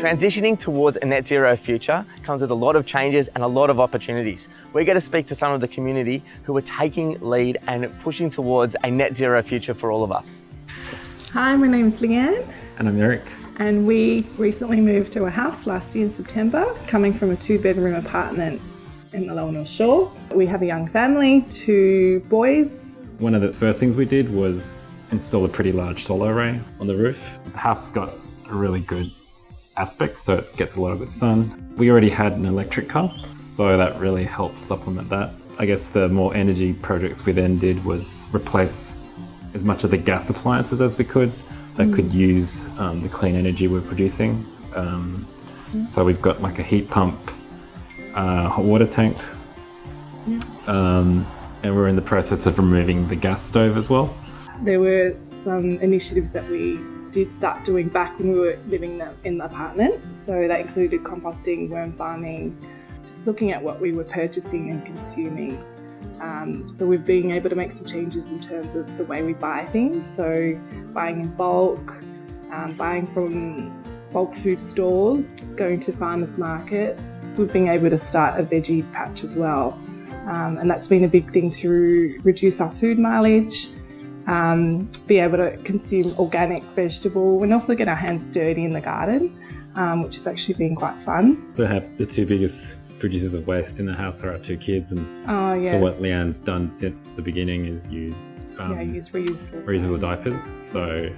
Transitioning towards a net zero future comes with a lot of changes and a lot of opportunities. We're going to speak to some of the community who are taking lead and pushing towards a net zero future for all of us. Hi, my name is Leanne. And I'm Eric. And we recently moved to a house last year in September, coming from a 2-bedroom apartment in the Lower North Shore. We have a young family, 2 boys. One of the first things we did was install a pretty large solar array on the roof. The house has got a really good aspect, so it gets a lot of the sun. We already had an electric car, so that really helped supplement that. I guess the more energy projects we then did was replace as much of the gas appliances as we could that could use the clean energy we're producing. So we've got like a heat pump, hot water tank, and we're in the process of removing the gas stove as well. There were some initiatives that we did start doing back when we were living in the apartment. So that included composting, worm farming, just looking at what we were purchasing and consuming. So we've been able to make some changes in terms of the way we buy things. So buying in bulk, buying from bulk food stores, going to farmers markets. We've been able to start a veggie patch as well. And that's been a big thing to reduce our food mileage, be able to consume organic vegetable and also get our hands dirty in the garden, which has actually been quite fun. To have the 2 biggest producers of waste in the house are our 2 kids, and so what Leanne's done since the beginning is use reusable diapers. So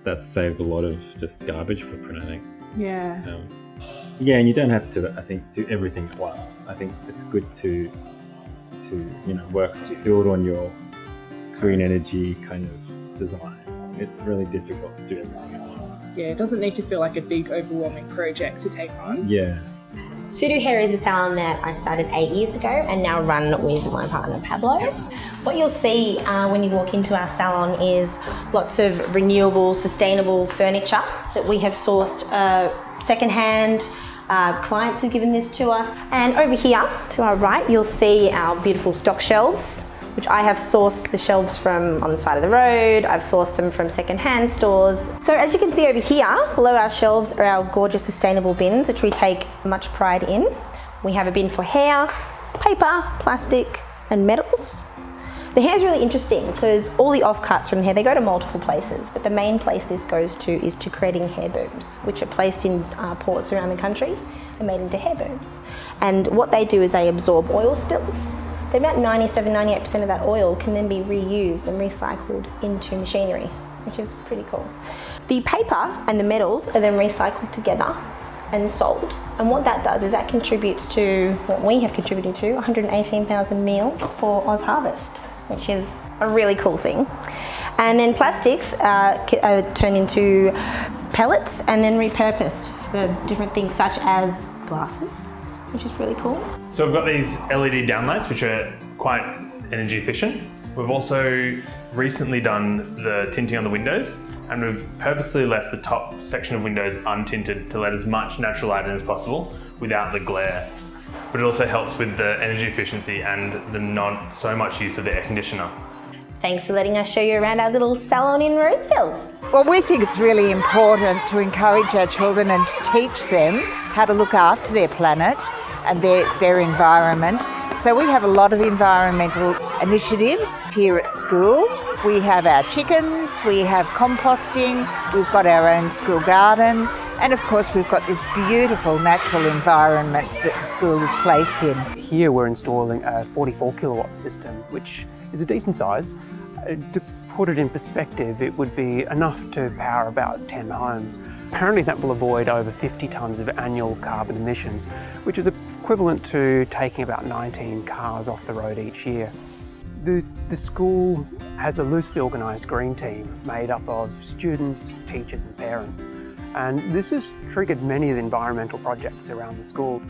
that saves a lot of just garbage footprint, I think. Yeah. And you don't have to, I think, do everything at once. I think it's good to build on your green energy kind of design. It's really difficult to do everything at once. Yeah, it doesn't need to feel like a big overwhelming project to take on. Yeah. Sudo Hair is a salon that I started 8 years ago and now run with my partner Pablo. What you'll see when you walk into our salon is lots of renewable, sustainable furniture that we have sourced secondhand. Clients have given this to us. And over here to our right, you'll see our beautiful stock shelves, which I have sourced the shelves from on the side of the road. I've sourced them from secondhand stores. So as you can see over here, below our shelves are our gorgeous sustainable bins, which we take much pride in. We have a bin for hair, paper, plastic, and metals. The hair is really interesting because all the offcuts from the hair, they go to multiple places, but the main place this goes to is to creating hair booms, which are placed in ports around the country and made into hair booms. And what they do is they absorb oil spills. About 97-98% of that oil can then be reused and recycled into machinery, which is pretty cool. The paper and the metals are then recycled together and sold. And what that does is that contributes to what we have contributed to, 118,000 meals for Oz Harvest, which is a really cool thing. And then plastics are turned into pellets and then repurposed for different things such as glasses, which is really cool. So we've got these LED downlights, which are quite energy efficient. We've also recently done the tinting on the windows, and we've purposely left the top section of windows untinted to let as much natural light in as possible without the glare. But it also helps with the energy efficiency and the not so much use of the air conditioner. Thanks for letting us show you around our little salon in Roseville. Well, we think it's really important to encourage our children and to teach them how to look after their planet and their environment. So we have a lot of environmental initiatives here at school. We have our chickens, we have composting, we've got our own school garden, and of course we've got this beautiful natural environment that the school is placed in. Here we're installing a 44 kilowatt system, which is a decent size. To put it in perspective, it would be enough to power about 10 homes. Apparently that will avoid over 50 tonnes of annual carbon emissions, which is equivalent to taking about 19 cars off the road each year. The school has a loosely organised green team made up of students, teachers and parents, and this has triggered many of the environmental projects around the school.